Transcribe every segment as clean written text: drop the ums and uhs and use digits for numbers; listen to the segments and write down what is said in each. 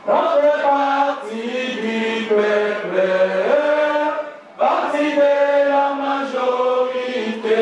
dans le parti du peuple, parti de la majorité.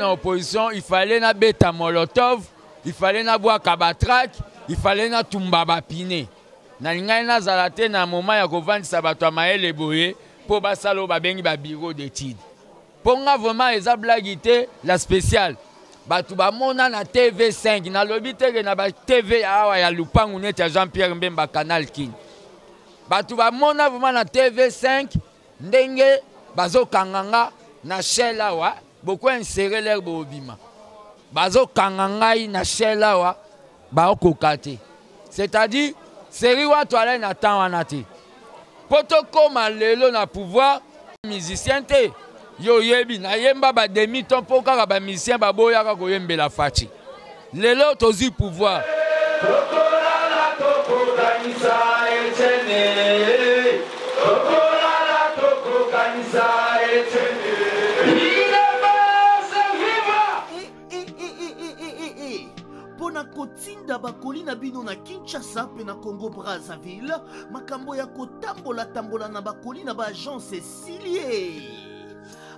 Opposition, il fallait na beta molotov, il fallait na bois kabatrak, il fallait na tumbaba pine. Na lingai na zalate na moment ya kovandisa bato maele boye po basalo babengi ba bureau d'études. Ponga vraiment eza blagité la spéciale. Bato ba mona na TV5 na lobite ke na ba TV awa ya lupangu net ya Jean-Pierre Mbemba Canal King. Bato ba mona vraiment na TV5 ndenge bazo kanganga na shell awa. Beaucoup inséré l'air bobima. Bazo kangangai na shela wa ba okokate. C'est-à-dire série wa toile na temps wanate. Poto koma lelo na pouvoir musicien te. Yo yebi na yemba ba demi ton poka ba musicien ba boya ka koyembela fachi. Lelo tozi pouvoir. Kotinda bakoli na bino na Kinshasa pe na Congo Brazzaville makambo ya kotambola tambola na bakoli na ba agence Silier.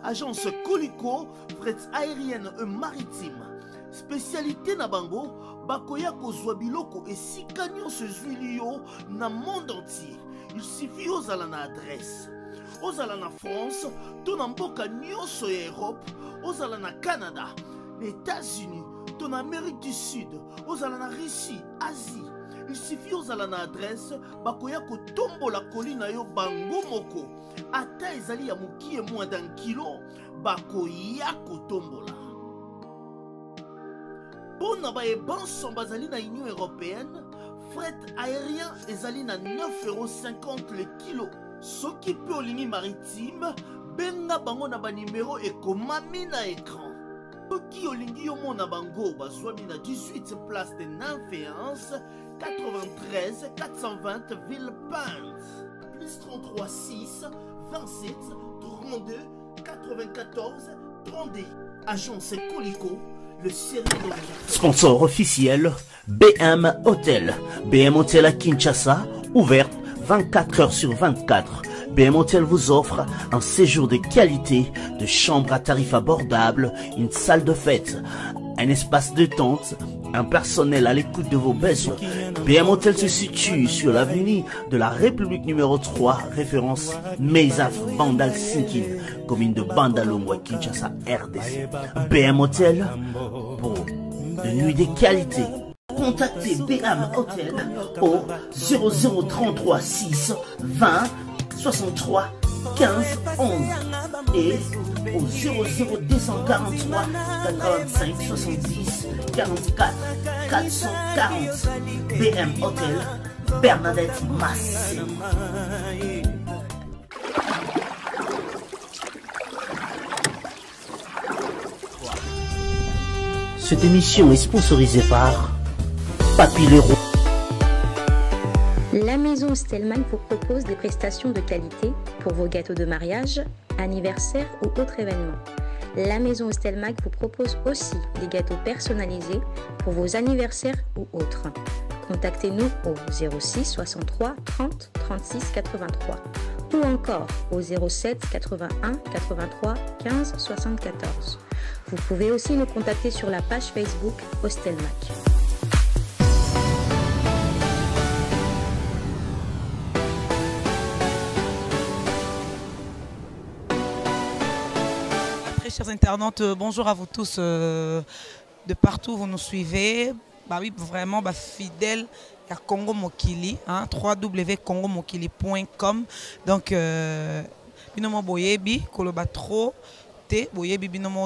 Agence Colicot, fret aérienne et maritime. Spécialité na bango bakoya kozwa biloko esika nyonso ezwili yo na monde entier. Il suffit ozala na adresse. Ozala na France, to na mboka nyonso ya Europe, ozala na Canada, les États-Unis, en Amérique du Sud, aux la Russie, Asie. Il suffit aux la adresse, bakoya ko tombo la colline yo bango moko. Ata ezali ya muki et moins d'un kilo, bakoya ko tombo la. Bon na ba e banson bazali na Union Européenne, fret aérien ezali na 9,50 € le kilo. Soki pe o ligne maritime, benga bango na ba numéro e komami na écran. Qui olingi yo mona bango bazwami na 18 place de Nanféance 93 420 Villepinte plus 33 6 27 32 94 32. Agence Colicot, le sérieux de la... Sponsor officiel BM Hotel. BM Hotel à Kinshasa, ouverte 24 heures sur 24. BM Hotel vous offre un séjour de qualité, de chambres à tarifs abordables, une salle de fête, un espace de tente, un personnel à l'écoute de vos besoins. BM Hotel se situe sur l'avenue de la République numéro 3, référence Meizaf Bandal Sinkin, commune de Bandalongwa, Kinshasa, RDC. BM Hotel pour de nuits de qualité. Contactez BM Hotel au 0033 6 20 63 15 11 et au 00243 85 70 44 440. BM Hotel, Bernadette Massé. Cette émission est sponsorisée par Papy Leroux. La maison Stelman vous propose des prestations de qualité pour vos gâteaux de mariage, anniversaire ou autres événements. La maison Stelman vous propose aussi des gâteaux personnalisés pour vos anniversaires ou autres. Contactez-nous au 06 63 30 36 83 ou encore au 07 81 83 15 74. Vous pouvez aussi nous contacter sur la page Facebook Hostelmac. Chers internautes, bonjour à vous tous de partout où vous nous suivez. Bah oui, vraiment fidèle à Congo Mokili, hein, www.congomokili.com. Donc, binomo boyebi, koloba trop, T,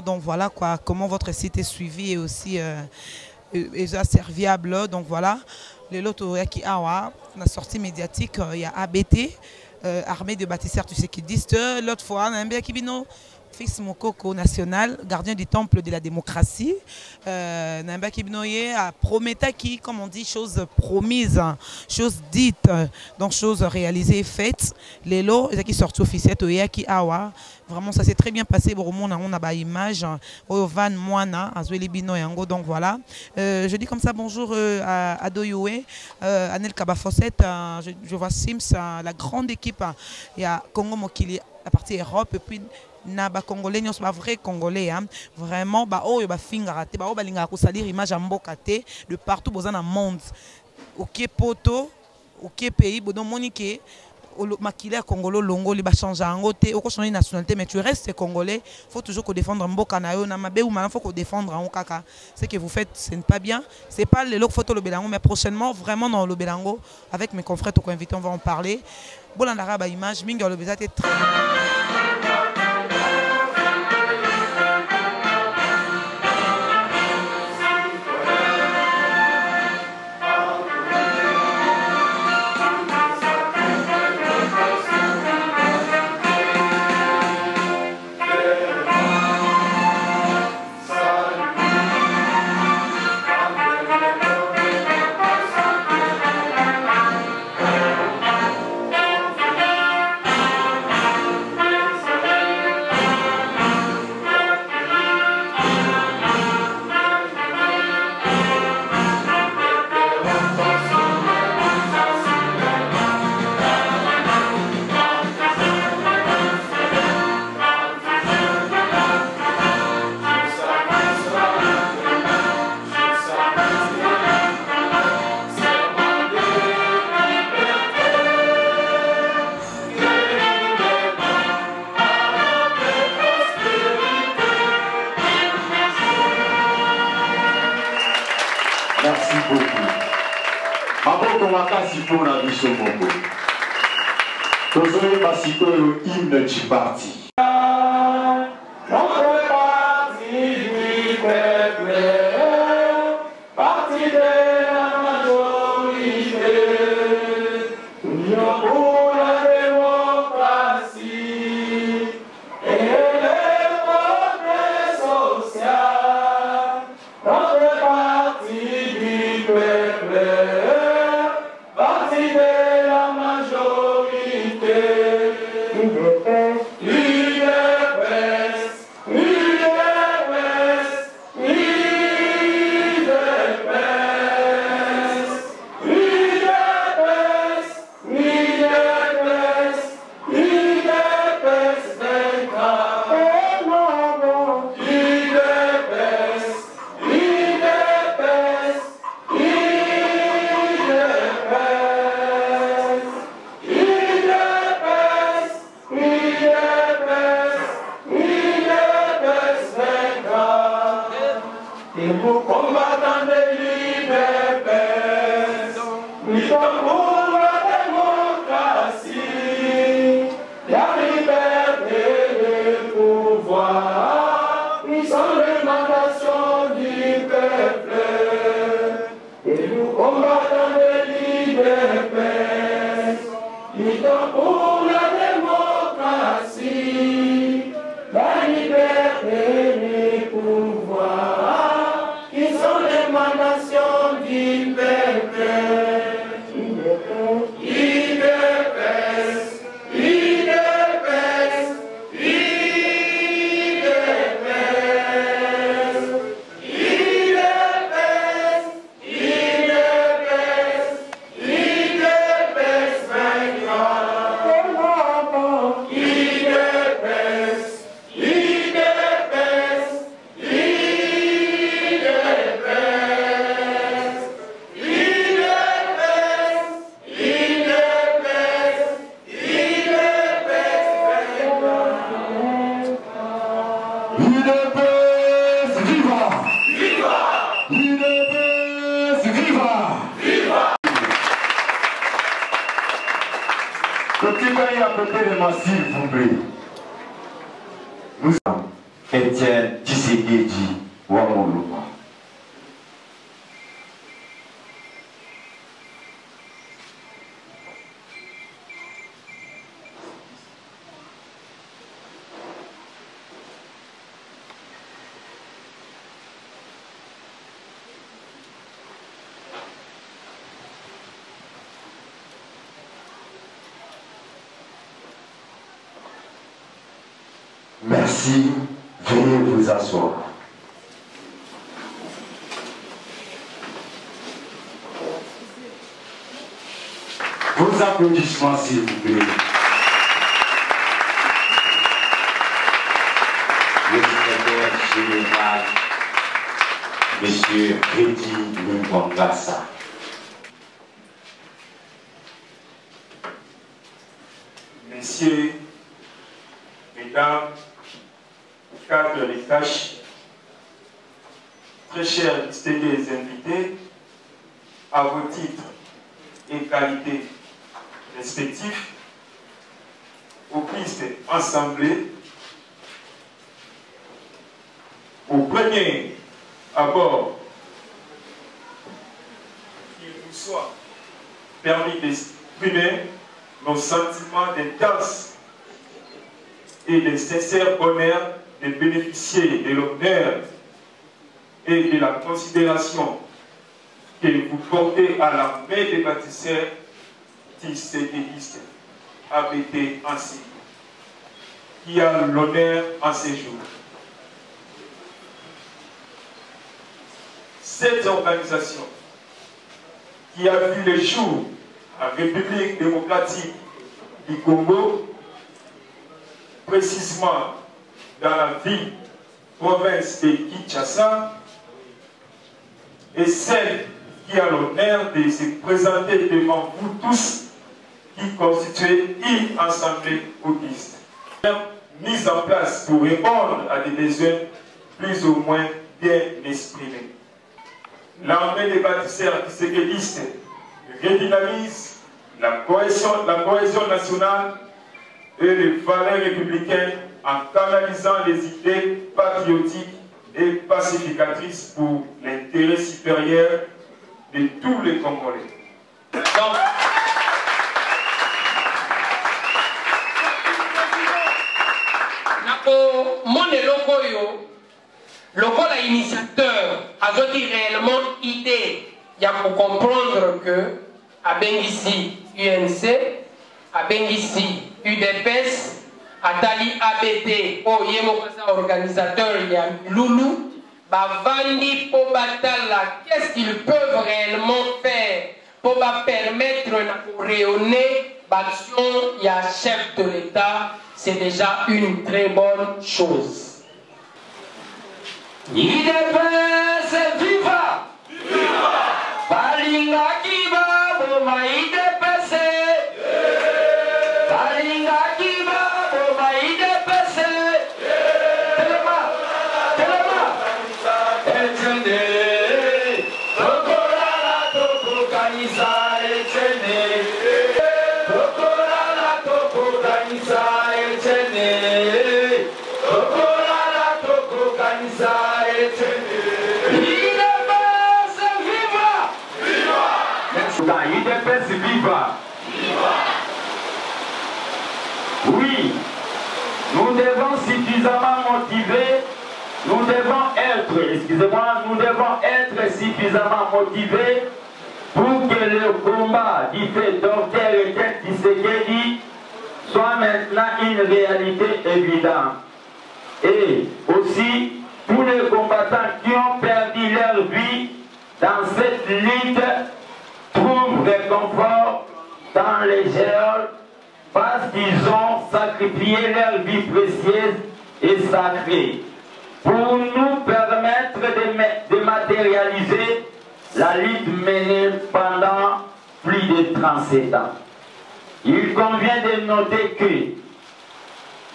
donc voilà quoi, comment votre site est suivi et aussi est serviable. Donc voilà, les lotos qui awa, la sortie médiatique, il y a ABT, armée de bâtisseurs tusekidistes. L'autre fois, on a un bien qui bino. Fils Mokoko national, gardien du temple de la démocratie. Namba Kibnoye a promis qui, comme on dit, choses promises, choses dites, donc choses réalisées et faites. Les lots, qui sortent officiels, qui awa. Vraiment, ça s'est très bien passé. On a une image. Van Moana, Azueli Bino Yango. Donc voilà. Je dis comme ça bonjour à Doyoé, Anel Kabafosset. Je vois Sims, la grande équipe. Il y a Congo Mokili, la partie Europe. Et puis, Naba Congolais, nous sommes vrais Congolais, hein. Vraiment, image de partout dans le monde. Ok poto, ok pays, bon monique, maquillé congolais longo, il va changer en côté, au changer nationalité, mais tu restes congolais. Faut toujours qu'on défendre mboka na yo na mabe ou maintenant faut qu'on défendre en kaka. Ce que vous faites, ce n'est pas bien. C'est pas le look photo le Belango, mais prochainement vraiment dans le Belango avec mes confrères tout invité, on va en parler. Bolandara ba image, minga le bezate très. Merci beaucoup. Maboko makasi pour la biso bongo. Tozoye basiko le hymne du parti. Parti de la majorité, union pour la démocratie et le progrès social. Notre parti du peuple, parti de la majorité, combattants de liberté, nous sommes pour la démocratie, la liberté de pouvoir, nous sommes l'émanation du peuple, et nous combattants de liberté, nous sommes pour la démocratie, la liberté de pouvoir. L'émanation du peuple, s'il vous plaît. Étienne Tshisekedi Wamoluma. Merci, veuillez vous asseoir. Vos applaudissements, s'il vous plaît. Le secrétaire général, M. Freddy Lumbangasa. Messieurs, Mesdames, cadres des tâches, très chers distingués invités, à vos titres et qualités respectifs, aux pistes assemblées, au premier abord, qu'il nous soit permis d'exprimer nos sentiments d'intense et de sincère bonheur de bénéficier de l'honneur et de la considération que vous portez à la main des bâtisseurs tissédéistes ABT ainsi, qui a l'honneur en ces jours. Cette organisation qui a vu le jour en République démocratique du Congo, précisément dans la ville, province de Kinshasa, et celle qui a l'honneur de se présenter devant vous tous, qui constituez une assemblée autiste. Mise en place pour répondre à des besoins plus ou moins bien exprimés. L'armée des bâtisseurs tshisekidistes redynamise la cohésion nationale et les valeurs républicaines en canalisant les idées patriotiques et pacificatrices pour l'intérêt supérieur de tous les Congolais. Donc, lokola initiateur azoti réellement idée ya pour comprendre que abengisi UNC, abengisi UDPS, atali ABT o yemokasa organisateur ya Lulu, bavandi po batala qu'est-ce qu'ils peuvent réellement faire pour permettre de rayonner l'action ya chef de l'État. C'est déjà une très bonne chose. IDPS viva! Viva! Balinga kiba boma IDPS! Balinga kiba boma IDPS! Telema! Telema! Etienne! Tokorala tokokanisa Etienne! Tokorala tokokanisa Etienne! Tokorala tokokanisa UDPS viva! Oui, nous devons suffisamment motiver, nous devons être suffisamment motivés pour que le combat du fait Dr Étienne Tshisekedi soit maintenant une réalité évidente. Et aussi, tous les combattants qui ont perdu leur vie dans cette lutte trouvent réconfort dans les géoles parce qu'ils ont sacrifié leur vie précieuse et sacrée pour nous permettre de matérialiser la lutte menée pendant plus de 37 ans. Il convient de noter que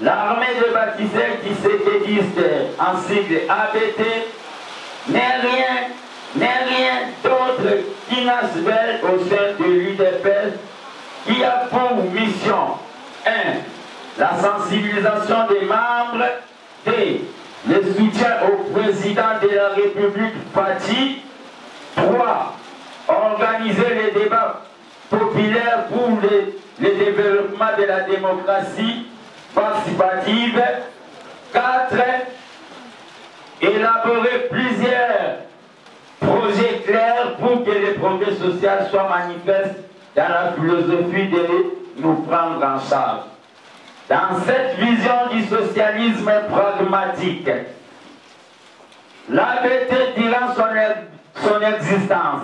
l'armée de bâtisseurs tshisekidistes en sigle ABT n'est rien d'autre qu'une asbel au sein de l'UDPS qui a pour mission 1. La sensibilisation des membres, 2. le soutien au président de la République Fati. 3. Organiser les débats populaires pour le développement de la démocratie participative. 4. Élaborer plusieurs projets clairs pour que le progrès social soit manifeste dans la philosophie de nous prendre en charge. Dans cette vision du socialisme pragmatique, l'ABT, durant son existence,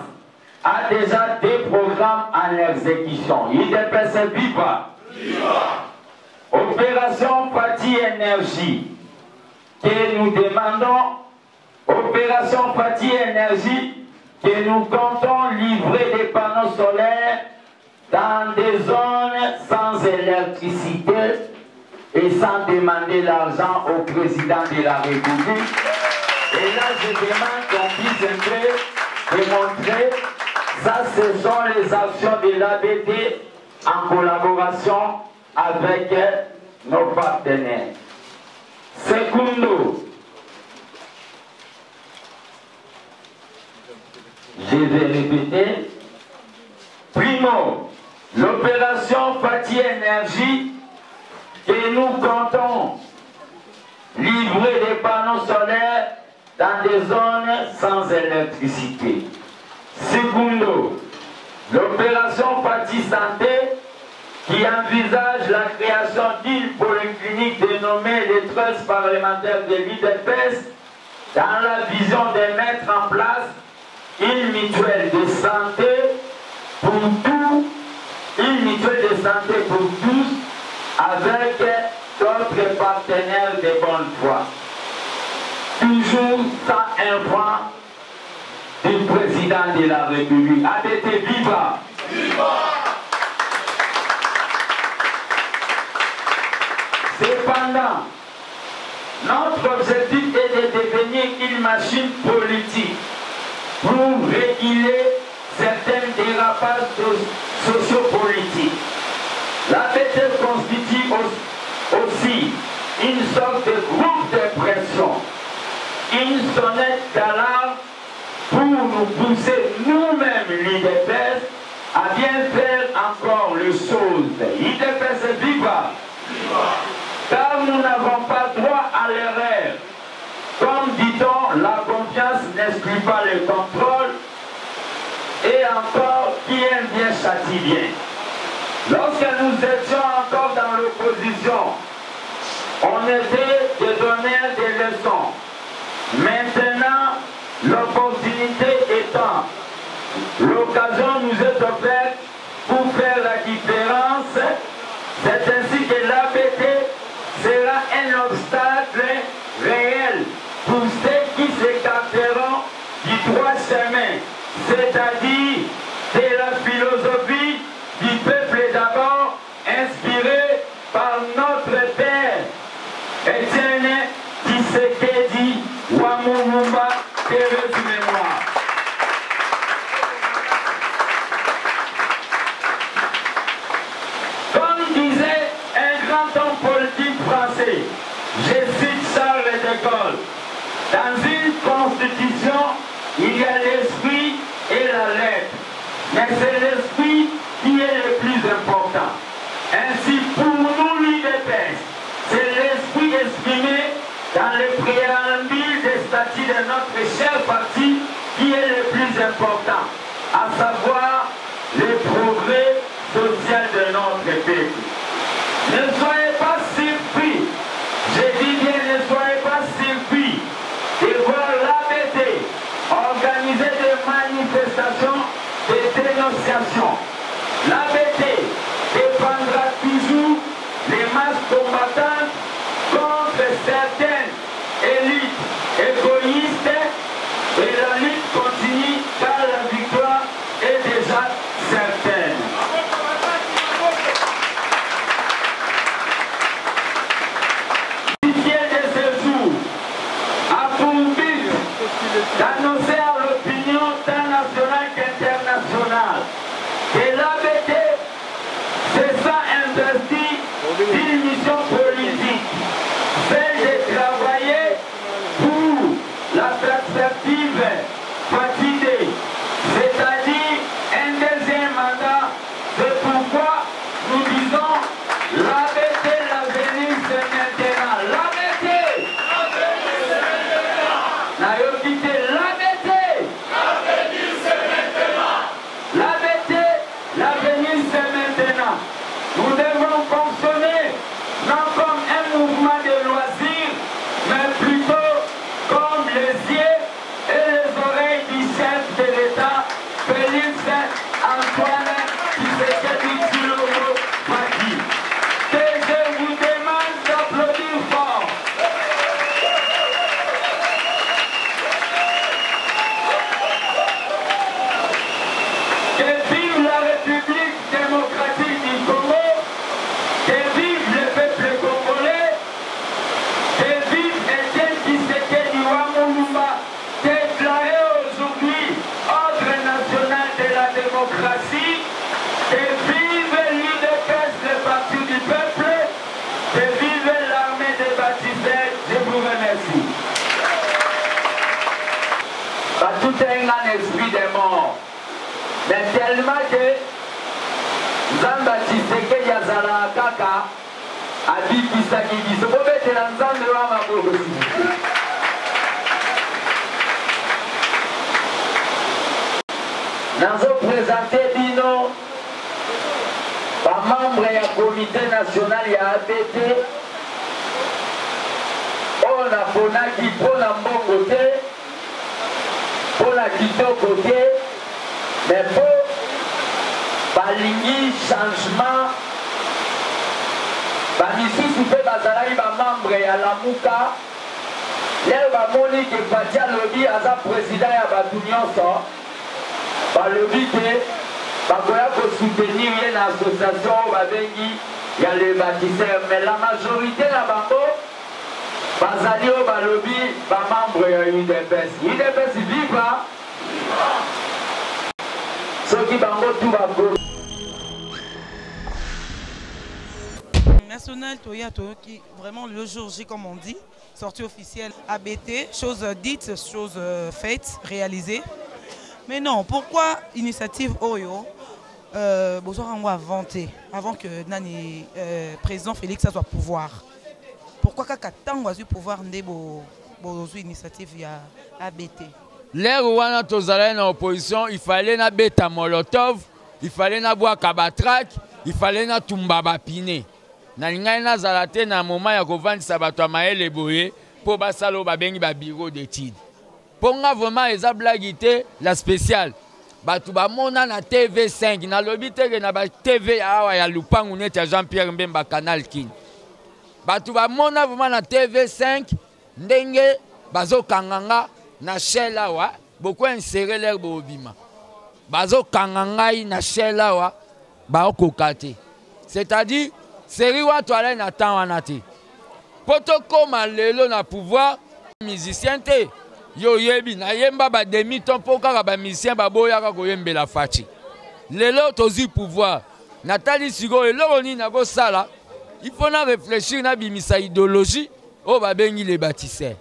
a déjà des programmes en exécution. IDPS Viva. Opération Fati Énergie, que nous demandons, Opération Fati Énergie, que nous comptons livrer des panneaux solaires dans des zones sans électricité et sans demander l'argent au président de la République. Et là, je demande qu'on puisse un peu démontrer, ça, ce sont les actions de l'ABT en collaboration avec nos partenaires. Secondo, je vais répéter. Primo, l'opération Fati Énergie que nous comptons livrer des panneaux solaires dans des zones sans électricité. Secondo, l'opération Fati Santé qui envisage la création d'une polyclinique dénommée les 13 parlementaires de l'IDPS dans la vision de mettre en place une mutuelle de santé pour tous, une mutuelle de santé pour tous avec d'autres partenaires de bonne foi. Toujours sans un franc du président de la République. ABT Viva! Viva! Cependant, notre objectif est de devenir une machine politique pour réguler certains dérapages sociopolitiques. L'ABT constitue aussi une sorte de groupe de pression, une sonnette d'alarme pour nous pousser nous-mêmes, l'IDPS, à bien faire encore les choses. IDPS Viva! Car nous n'avons pas droit à l'erreur. Comme dit-on, la confiance n'exclut pas le contrôle, et encore, qui aime bien châtie bien. Lorsque nous étions encore dans l'opposition, on était des donneurs de leçons. Maintenant, l'opportunité étant, l'occasion nous est offerte pour faire la différence. C'est ainsi que l'ABT sera un obstacle réel pour ceux qui s'écarteront du droit chemin, c'est-à-dire de la philosophie du peuple d'abord, inspirée par notre père Etienne Tshisekedi Wamulumba, heureuse mémoire. Comme disait un grand homme politique français, je cite Charles de Gaulle, dans une constitution, il y a l'esprit et la lettre, mais c'est l'esprit qui est le plus important. Ainsi, pour nous, l'IDPS, c'est l'esprit exprimé dans le préambule des statuts de notre cher parti qui est le plus important, à savoir le progrès social de notre peuple. Ne soyez pas surpris, je dis bien ne soyez pas surpris de voir l'ABT organiser des manifestations, des dénonciations. L'ABT défendra toujours les masses combattantes contre certaines élites égoïstes et la lutte continue car la victoire est déjà certaine. L'idée de ce jour a pour but d'annoncer à l'opinion tant nationale qu'internationale que l'ABT se sent investi d'une mission politique, celle de travailler la perspective fatiguée, c'est-à-dire un deuxième mandat. C'est pourquoi nous disons l'ABT, l'avenir c'est maintenant. L'ABT, l'ABT, l'avenir c'est maintenant. L'ABT, l'avenir c'est maintenant. Nous devons fonctionner non comme un mouvement de loisirs, mais plutôt comme les yeux et les oreilles du chef de l'État, Félix Antoine Tshisekedi Tshilombo Faty. Que je vous demande d'applaudir fort. Que vive la République démocratique du Congo. Que vive le peuple congolais, que vive Etienne Tshisekedi Wamulumba, déclaré aujourd'hui ordre national de la démocratie, que vive l'UDPS, le parti du peuple, que vive l'armée des baptisés. Je vous remercie. Tout est un esprit de mort, mais tellement que Zamba Tshisekedi azala kaka abikisaki biso kobetela nzambe wa maboko. nazopresente bino bamembre ya komite national ya ABT oyo naponaki mpona mbongo te, mpona kitoko te, mais mpo balingi changement. Bamisusu mpe bazalaki bamembre ya Lamuka, lelo bamoni ke Faty alobi aza président ya bato nyonso, balobi te bakoya kosoutenir ye na association oyo babengi ya le bâtisseur, mais la majorité na bango bazali oyo balobi bamembre ya UDPS. UDPS viva soki bango tu bako national Toya qui vraiment le jour J comme on dit, sortie officielle ABT, chose dite, chose faite, réalisée. Mais non, pourquoi initiative Oyo besoin inventé avant que Nani président Félix soit pouvoir? Pourquoi quand a eu pouvoir ndebo initiative ya ABT? L'air où on a tozalé en opposition, il fallait na beta molotov, il fallait na bois kabatrak, il fallait na tumbaba piné. Na lingai na zalate na moment ya kovandisa bato ya mayele boye po basalo babengi ba bureau d'études. Ponga vraiment eza blague te la spéciale. Bato bamona na TV5 na lobi te na ba TV awa ya lupangu neti ya Jean-Pierre Mbemba Canal King. Bato bamona vraiment na TV5 ndenge bazo kanganga na shell awa beaucoup insérer l'air bobima. Bazo kangangai na shell awa ba okokate. C'est-à-dire série watu ala na temps wana te. Poto koma lelo na pouvoir musicien te. Yo yebi na yemba ba demi ton po kaka ba musicien ba boya ka koyembela Faty. Lelo tozi pouvoir. Natali sigo eloko ni na go sala. Il faut na réfléchir na bimisa idéologie o ba bengi les bâtisseurs.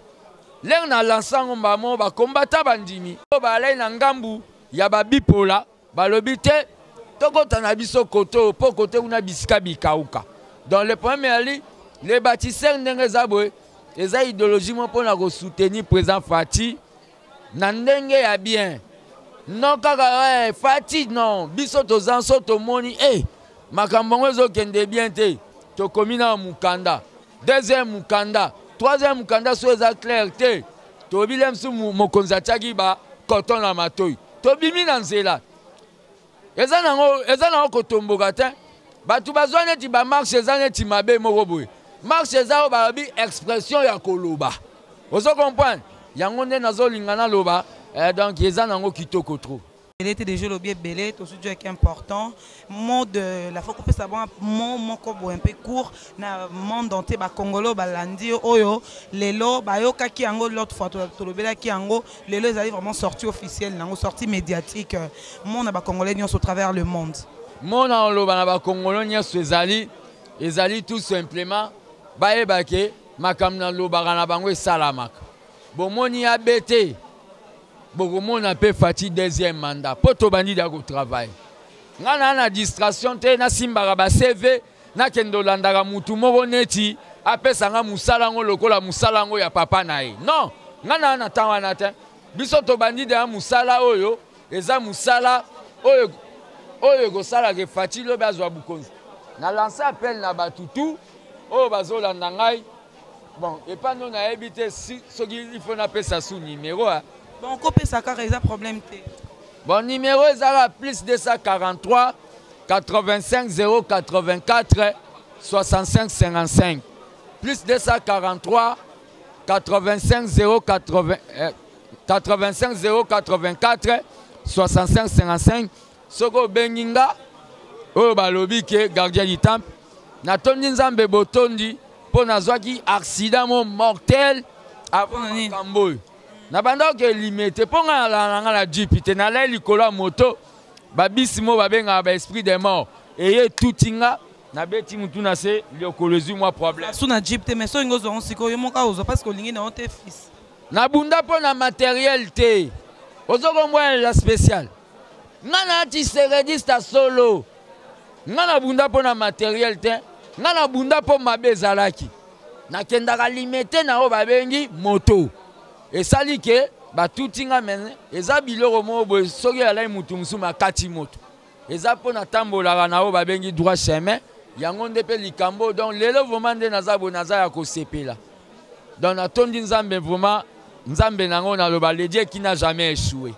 L'air na lansango mbamo ba combattant bandimi. O ba ala na ngambu ya ba bipola ba lobite toko tanabiso koto po kote una bisika bikauka. Dans le premier lit, les bâtisseurs n'ont pas les idéologies pour soutenir le président Faty. N'endenge ya bien. Non, kaka Faty, non. Biso to zanso to moni. Makambongo zo kende bien te. To komina mukanda. Deuxième mukanda. Troisième mukanda so eza clair te. To bilem su mokonza tchagi ba koton na matoi. To bimi na nzela. Eza nango kotomboka te. Batu bazwa neti ba marche eza neti mabe moko boye. Marche eza ba bi expression ya koloba. Ozo comprendre? Yango nde nazo lingana loba. Donc eza nango kitoko trop. Il était déjà le bien belé, tout ce qui est important. Mode la fois qu'on peut savoir mon corps un peu court na monde danté ba Congolo balandi oyo lelo ba yo kaki ango l'autre fois to le bela ki ango lelo ils allaient vraiment sortie officielle nango sortie médiatique mon na ba Congolais nyos au travers le monde. Mon na loba na ba Congolais nyos ezali tout simplement ba ebake makam na loba na bango salamaka. bomoni abete bokomona pe fati deuxième mandat po to bandi da ko travail ngana na distraction te na simbaka ba CV na kendo landaka mutu moko neti apesa nga musala ngo lokola musala ngo ya papa na ye non ngana na tawana te biso to bandi da musala oyo eza musala oyo go sala ke fati lo bazwa bukonzi na lancer appel na batutu oyo bazolanda ngai bon et pas non na éviter si il faut na pesa sous numéro bon copé ça car il a problème te bon numéro ezala plus 243 85 084 65 55 plus 243 85 084 65 55 soko benginga oyo balobi ke gardien du temple natondi nzambe botondi po nazwaki accident mortel avant kamboy na banda ke limité po nga na la jeep te na la likolo moto babisi mo babenga ba esprit de mort eye tutinga na beti mutu na se liokolozi moi problème sous na jeep te mais so ngozo on siko yo moka ozo parce que lingi na on te fils na bunda po na matériel te ozoko mwa la spécial ngana ti serediste solo ngana bunda po na matériel te ngana bunda po mabe zalaki nakendaka limité na o babengi moto esali ke batutinga mene eza biloko mo boye soki alai mutu musu makati moto eza po na tambolaka na o babengi droit chemin yango nde pe likambo donc lelo vraiment nde naza bo naza ya kosepela donc natondi nzambe vraiment nzambe nango naloba le Dieu qui n'a jamais échoué